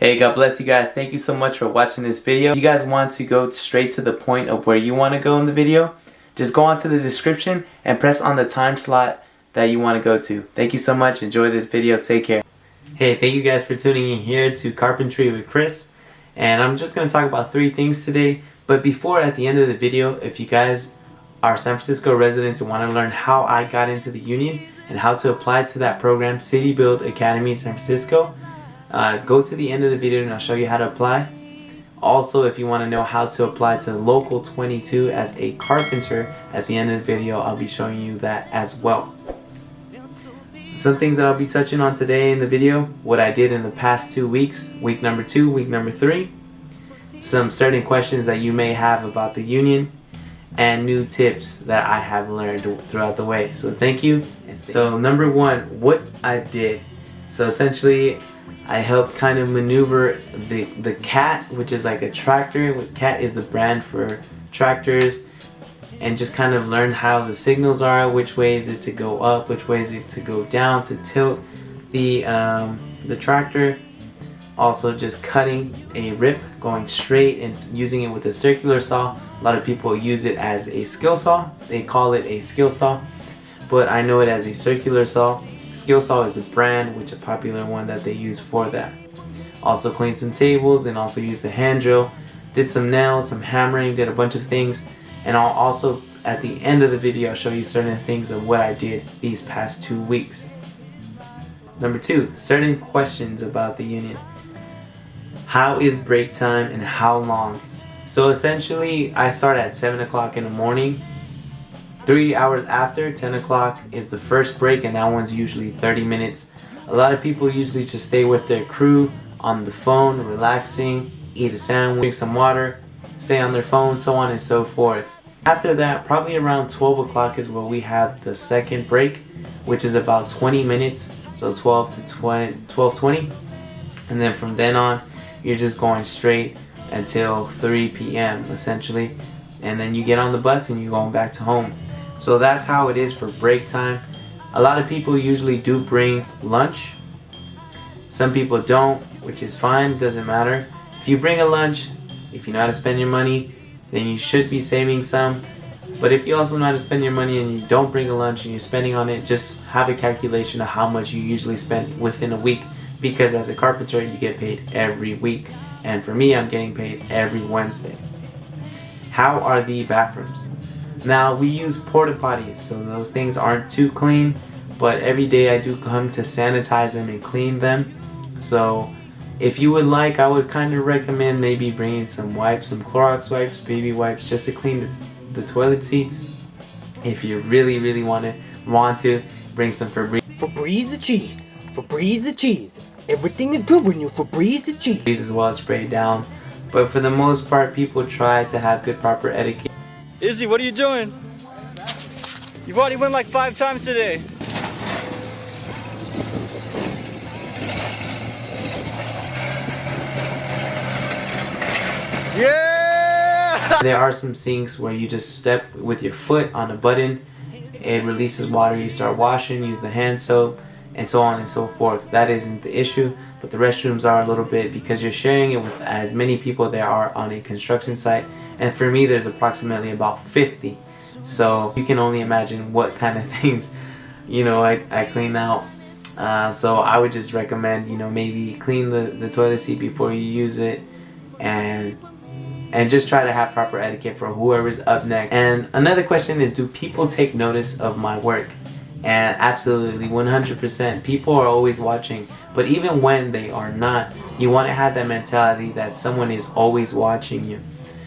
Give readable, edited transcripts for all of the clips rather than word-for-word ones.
Hey, God bless you guys. Thank you so much for watching this video. If you guys want to go straight to the point of where you want to go in the video, just go onto the description and press on the time slot that you want to go to. Thank you so much. Enjoy this video. Take care. Hey, thank you guys for tuning in here to Carpentry with Chris. And I'm just going to talk about 3 things today. But before, at the end of the video, if you guys are San Francisco residents and want to learn how I got into the union and how to apply to that program, CityBuild Academy San Francisco, go to the end of the video and I'll show you how to apply. Also, if you want to know how to apply to Local 22 as a carpenter, at the end of the video I'll be showing you that as well. Some things that I'll be touching on today in the video: what I did in the past 2 weeks, week number 2, week number 3, some certain questions that you may have about the union, and new tips that I have learned throughout the way. So thank you. So number 1, what I did. So essentially I helped kind of maneuver the CAT, which is like a tractor. CAT is the brand for tractors, and just kind of learn how the signals are, which way is it to go up, which way is it to go down to tilt the tractor. Also just cutting a rip, going straight and using it with a circular saw. A lot of people use it as a skill saw. They call it a skill saw, but I know it as a circular saw. Skill saw is the brand, which is a popular one that they use for that. Also cleaned some tables and also used the hand drill. Did some nails, some hammering, did a bunch of things. And I'll also, at the end of the video, I'll show you certain things of what I did these past 2 weeks. Number 2, certain questions about the union. How is break time and how long? So essentially, I start at 7 o'clock in the morning. 3 hours after, 10 o'clock is the first break, and that one's usually 30 minutes. A lot of people usually just stay with their crew on the phone, relaxing, eat a sandwich, drink some water, stay on their phone, so on and so forth. After that, probably around 12 o'clock is where we have the second break, which is about 20 minutes, so 12 to 12:20. And then from then on, you're just going straight until 3 p.m. essentially. And then you get on the bus and you're going back to home. So that's how it is for break time. A lot of people usually do bring lunch. Some people don't, which is fine, doesn't matter. If you bring a lunch, if you know how to spend your money, then you should be saving some. But if you also know how to spend your money and you don't bring a lunch and you're spending on it, just have a calculation of how much you usually spend within a week, because as a carpenter you get paid every week, and for me, I'm getting paid every Wednesday. How are the bathrooms? Now, we use porta potties, so those things aren't too clean, but every day I do come to sanitize them and clean them. So if you would like, I would kind of recommend maybe bringing some wipes, some Clorox wipes, baby wipes, just to clean the toilet seats. If you really want to bring some Febreze. Febreze the cheese. Febreze the cheese. Everything is good when you Febreze the cheese. As well, spray down. But for the most part, people try to have good proper etiquette. Izzy, what are you doing? You've already went like 5 times today. Yeah! There are some sinks where you just step with your foot on a button, it releases water, you start washing, use the hand soap, and so on and so forth. That isn't the issue, but the restrooms are a little bit, because you're sharing it with as many people there are on a construction site, and for me there's approximately about 50, so you can only imagine what kind of things I clean out. So I would just recommend maybe clean the toilet seat before you use it, and just try to have proper etiquette for whoever's up next. And another question is, do people take notice of my work? And absolutely, 100%, people are always watching. But even when they are not, you want to have that mentality that someone is always watching you.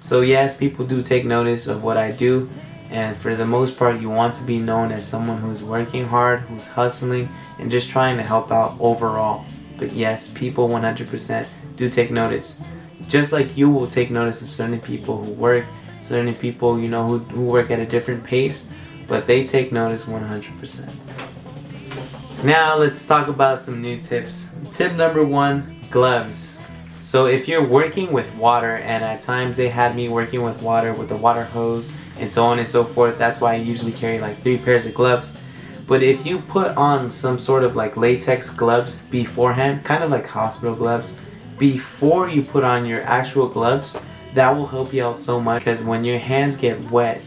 So yes, people do take notice of what I do, and for the most part you want to be known as someone who's working hard, who's hustling, and just trying to help out overall. But yes, people 100% do take notice. Just like you will take notice of certain people who work, certain people who work at a different pace, but they take notice 100%. Now let's talk about some new tips. Tip number 1, gloves. So if you're working with water, and at times they had me working with water with a water hose and so on and so forth, that's why I usually carry like 3 pairs of gloves. But if you put on some sort of like latex gloves beforehand, kind of like hospital gloves, before you put on your actual gloves. That will help you out so much, because when your hands get wet,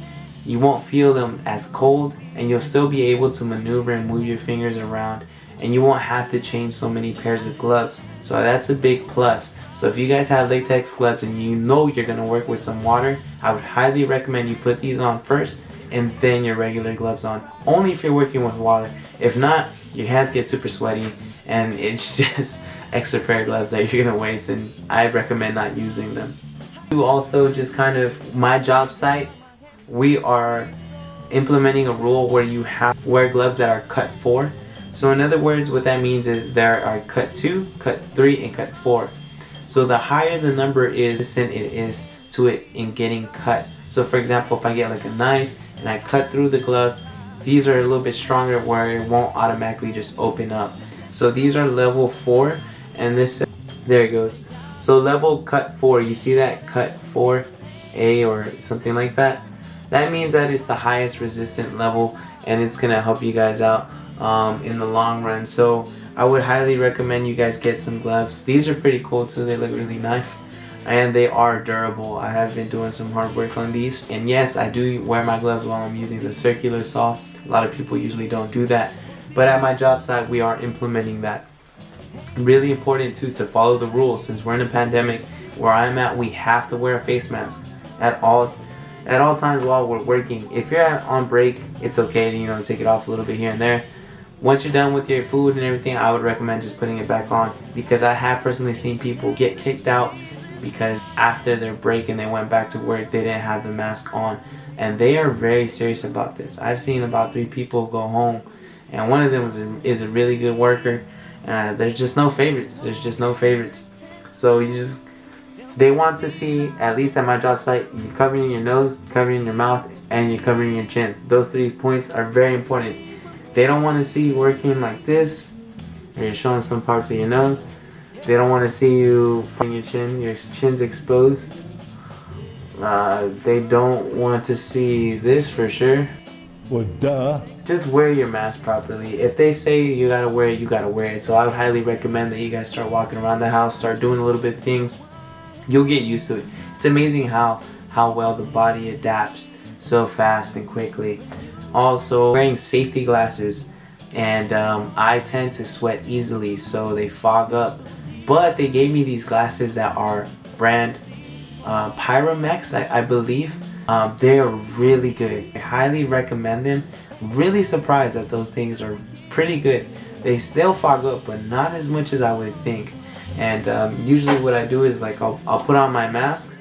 you won't feel them as cold, and you'll still be able to maneuver and move your fingers around, and you won't have to change so many pairs of gloves. So that's a big plus. So if you guys have latex gloves and you know you're going to work with some water, I would highly recommend you put these on first and then your regular gloves on. Only if you're working with water. If not, your hands get super sweaty and it's just extra pair of gloves that you're going to waste, and I recommend not using them. Also, just kind of my job site, we are implementing a rule where you have to wear gloves that are cut 4. So in other words, what that means is there are cut 2, cut 3, and cut 4. So the higher the number is, resistant it is to it in getting cut. So for example, if I get like a knife and I cut through the glove, these are a little bit stronger where it won't automatically just open up. So these are level 4, and this, there it goes. So level cut 4, you see that cut 4A or something like that? That means that it's the highest resistant level, and it's gonna help you guys out in the long run. So I would highly recommend you guys get some gloves. These are pretty cool too, they look really nice. And they are durable. I have been doing some hard work on these. And yes, I do wear my gloves while I'm using the circular saw. A lot of people usually don't do that. But at my job site, we are implementing that. Really important too to follow the rules. Since we're in a pandemic, where I'm at, we have to wear a face mask at all times while we're working. If you're on break, it's okay to take it off a little bit here and there. Once you're done with your food and everything, I would recommend just putting it back on, because I have personally seen people get kicked out because after their break and they went back to work, they didn't have the mask on, and they are very serious about this. I've seen about 3 people go home, and one of them is a really good worker. There's just no favorites. So they want to see, at least at my job site, you're covering your nose, covering your mouth, and you're covering your chin. Those 3 points are very important. They don't want to see you working like this, or you're showing some parts of your nose. They don't want to see you putting your chin's exposed. They don't want to see this for sure. Well, duh. Just wear your mask properly. If they say you gotta wear it, you gotta wear it. So I would highly recommend that you guys start walking around the house, start doing a little bit of things. You'll get used to it. It's amazing how well the body adapts so fast and quickly. Also, wearing safety glasses, and I tend to sweat easily, so they fog up. But they gave me these glasses that are brand Pyramex, I believe. They are really good. I highly recommend them. Really surprised that those things are pretty good. They still fog up, but not as much as I would think. And usually what I do is I'll put on my mask,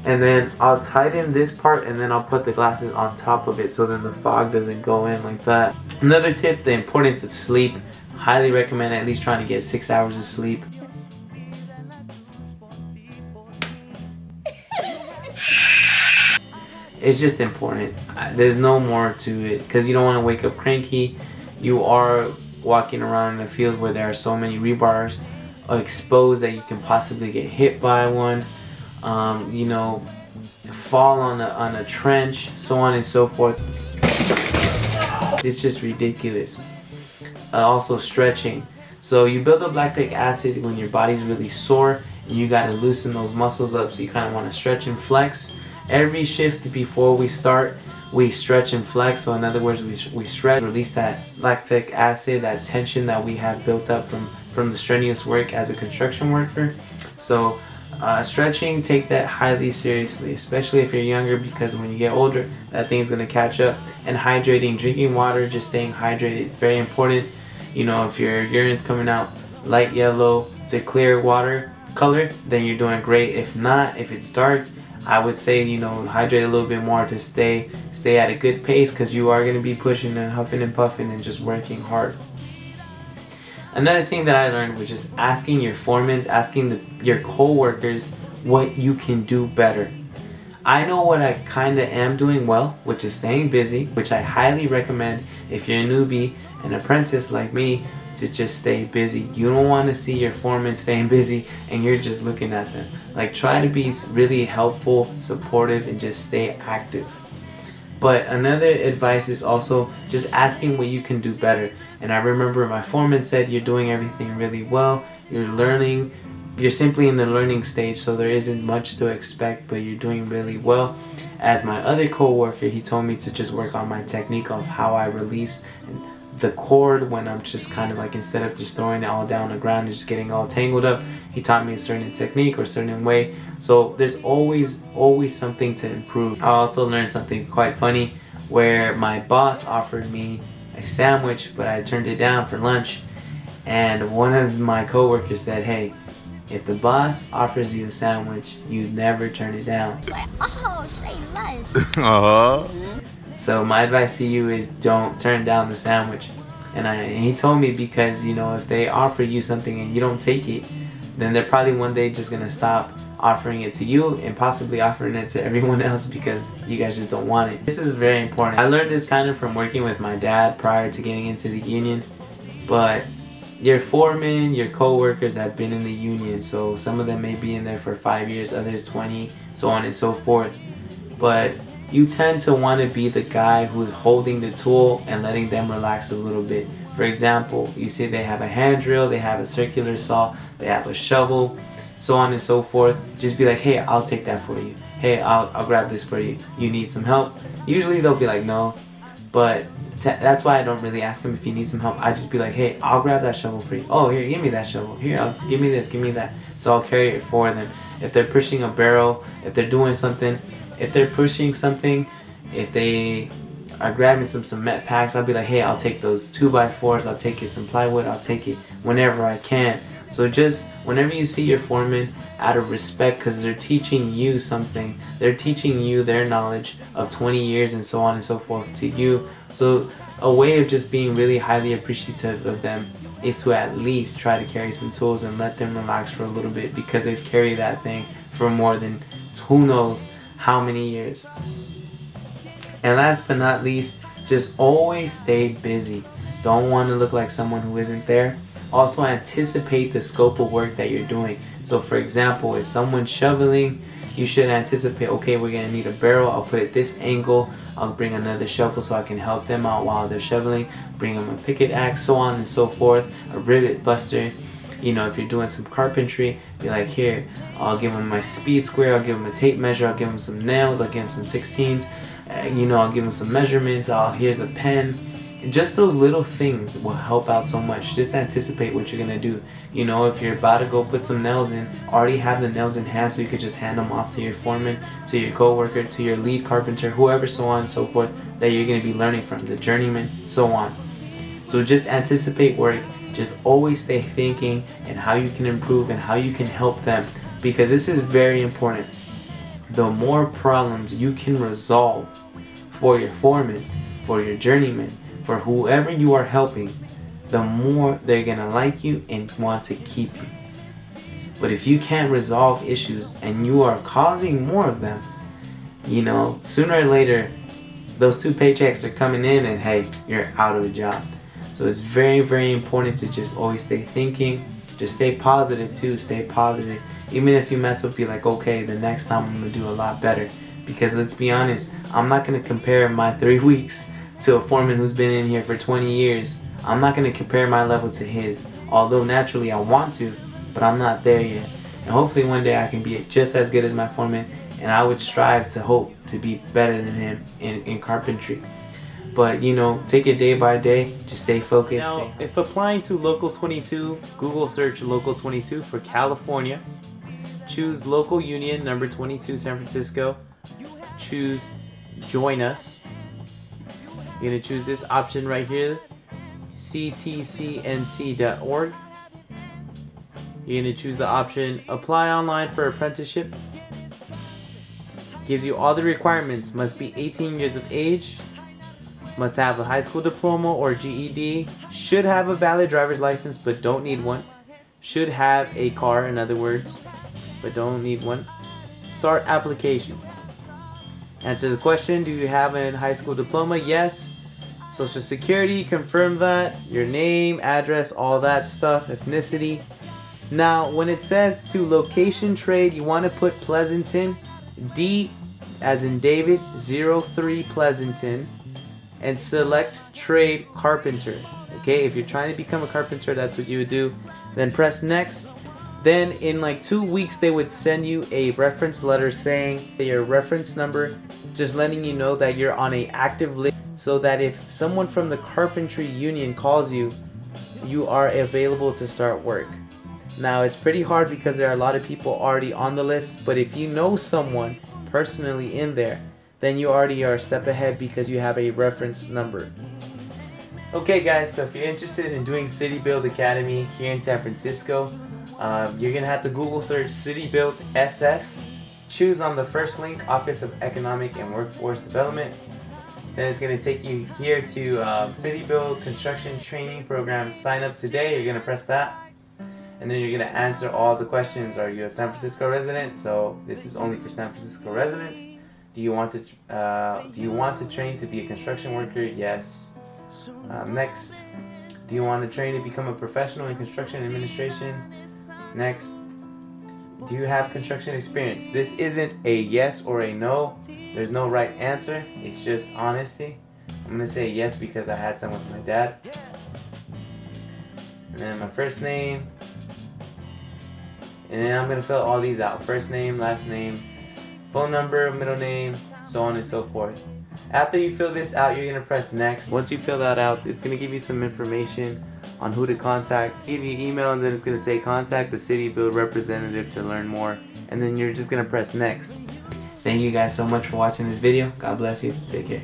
and then I'll tighten this part, and then I'll put the glasses on top of it, so then the fog doesn't go in like that. Another tip, the importance of sleep. Highly recommend at least trying to get 6 hours of sleep. It's just important. There's no more to it, because you don't want to wake up cranky. You are walking around in a field where there are so many rebars exposed that you can possibly get hit by one. Fall on a trench, so on and so forth. It's just ridiculous. Also stretching. So you build up lactic acid when your body's really sore, and you got to loosen those muscles up, so you kind of want to stretch and flex. Every shift before we start, we stretch and flex. So in other words, we stretch, release that lactic acid, that tension that we have built up from the strenuous work as a construction worker. So stretching, take that highly seriously, especially if you're younger, because when you get older, that thing's going to catch up. And hydrating, drinking water, just staying hydrated is very important. If your urine's coming out light yellow to clear water color, then you're doing great. If not, if it's dark, I would say, hydrate a little bit more to stay at a good pace, because you are going to be pushing and huffing and puffing and just working hard. Another thing that I learned was just asking your foremen, asking your co-workers what you can do better. I know what I kind of am doing well, which is staying busy, which I highly recommend if you're a newbie, an apprentice like me, to just stay busy. You don't want to see your foreman staying busy and you're just looking at them. Try to be really helpful, supportive, and just stay active. But another advice is also just asking what you can do better. And I remember my foreman said, you're doing everything really well, you're learning, you're simply in the learning stage, so there isn't much to expect, but you're doing really well. As my other co-worker, he told me to just work on my technique of how I release the cord when I'm just kind of like, instead of just throwing it all down the ground and just getting all tangled up, he taught me a certain technique or a certain way. So there's always something to improve. I also learned something quite funny where my boss offered me a sandwich, but I turned it down for lunch, and one of my co-workers said, hey, if the boss offers you a sandwich, you never turn it down. Like, oh, say less. So my advice to you is don't turn down the sandwich. And he told me, because you know, if they offer you something and you don't take it, then they're probably one day just gonna stop offering it to you and possibly offering it to everyone else because you guys just don't want it. This is very important. I learned this kind of from working with my dad prior to getting into the union, but your foreman, your co-workers have been in the union, so some of them may be in there for 5 years, others 20, so on and so forth. But you tend to want to be the guy who's holding the tool and letting them relax a little bit. For example, you see they have a hand drill, they have a circular saw, they have a shovel, so on and so forth. Just be like, hey, I'll take that for you. Hey, I'll grab this for you. You need some help? Usually they'll be like, no. But that's why I don't really ask them if you need some help. I just be like, hey, I'll grab that shovel for you. Oh, here, give me that shovel. Here, give me this, give me that. So I'll carry it for them. If they're pushing a barrel, if they're doing something, if they're pushing something, if they are grabbing some cement packs, I'll be like, hey, I'll take those 2x4s, I'll take it some plywood, I'll take it whenever I can. So just whenever you see your foreman, out of respect, because they're teaching you something, they're teaching you their knowledge of 20 years and so on and so forth to you. So a way of just being really highly appreciative of them is to at least try to carry some tools and let them relax for a little bit, because they've carried that thing for more than who knows how many years. And last but not least, just always stay busy. Don't want to look like someone who isn't there. Also anticipate the scope of work that you're doing. So for example, if someone's shoveling, you should anticipate, okay, we're gonna need a barrel, I'll put it this angle, I'll bring another shovel so I can help them out while they're shoveling, bring them a picket axe, so on and so forth, a rivet buster. You know, if you're doing some carpentry, be like, here, I'll give them my speed square, I'll give them a tape measure, I'll give them some nails, I'll give them some 16s, you know, I'll give them some measurements, here's a pen. Just those little things will help out so much. Just anticipate what you're gonna do. You know, if you're about to go put some nails in, already have the nails in hand so you could just hand them off to your foreman, to your co-worker, to your lead carpenter, whoever, so on and so forth, that you're gonna be learning from, the journeyman, so on. So just anticipate work. Just always stay thinking and how you can improve and how you can help them, because this is very important. The more problems you can resolve for your foreman, for your journeyman, for whoever you are helping, the more they're gonna like you and want to keep you. But if you can't resolve issues and you are causing more of them, you know, sooner or later those 2 paychecks are coming in and hey, you're out of a job. So it's very, very important to just always stay thinking. Just stay positive too, stay positive. Even if you mess up, be like, okay, the next time I'm gonna do a lot better. Because let's be honest, I'm not gonna compare my 3 weeks to a foreman who's been in here for 20 years. I'm not gonna compare my level to his. Although naturally I want to, but I'm not there yet. And hopefully one day I can be just as good as my foreman, and I would strive to hope to be better than him in carpentry. But you know, take it day by day, just stay focused. Now, if applying to Local 22, Google search Local 22 for California. Choose Local Union number 22 San Francisco. Choose Join Us. You're going to choose this option right here, ctcnc.org. You're going to choose the option Apply Online for Apprenticeship. Gives you all the requirements. Must be 18 years of age. Must have a high school diploma or GED. Should have a valid driver's license but don't need one. Should have a car, in other words, but don't need one. Start application. Answer the question, do you have a high school diploma? Yes. Social Security, confirm that. Your name, address, all that stuff. Ethnicity. Now, when it says to location trade, you want to put Pleasanton, D as in David, 03 Pleasanton, and select trade carpenter. Okay, if you're trying to become a carpenter, that's what you would do. Then press next. Then in like 2 weeks they would send you a reference letter saying your reference number, just letting you know that you're on a active list, so that if someone from the carpentry union calls you, you are available to start work. Now it's pretty hard because there are a lot of people already on the list, but if you know someone personally in there, then you already are a step ahead because you have a reference number. Okay guys, so if you're interested in doing CityBuild Academy here in San Francisco, you're going to have to Google search CityBuild SF, choose on the first link Office of Economic and Workforce Development. Then it's going to take you here to CityBuild Construction Training Program. Sign up today. You're going to press that. And then you're going to answer all the questions. Are you a San Francisco resident? So this is only for San Francisco residents. Do you want to train to be a construction worker? Yes. Next. Do you want to train to become a professional in construction administration? Next. Do you have construction experience? This isn't a yes or a no. There's no right answer. It's just honesty. I'm going to say yes because I had some with my dad. And then my first name. And then I'm going to fill all these out. First name, last name, phone number, middle name, so on and so forth. After you fill this out, you're going to press next. Once you fill that out, it's going to give you some information on who to contact. Give you an email, and then it's going to say contact the CityBuild representative to learn more. And then you're just going to press next. Thank you guys so much for watching this video. God bless you. Take care.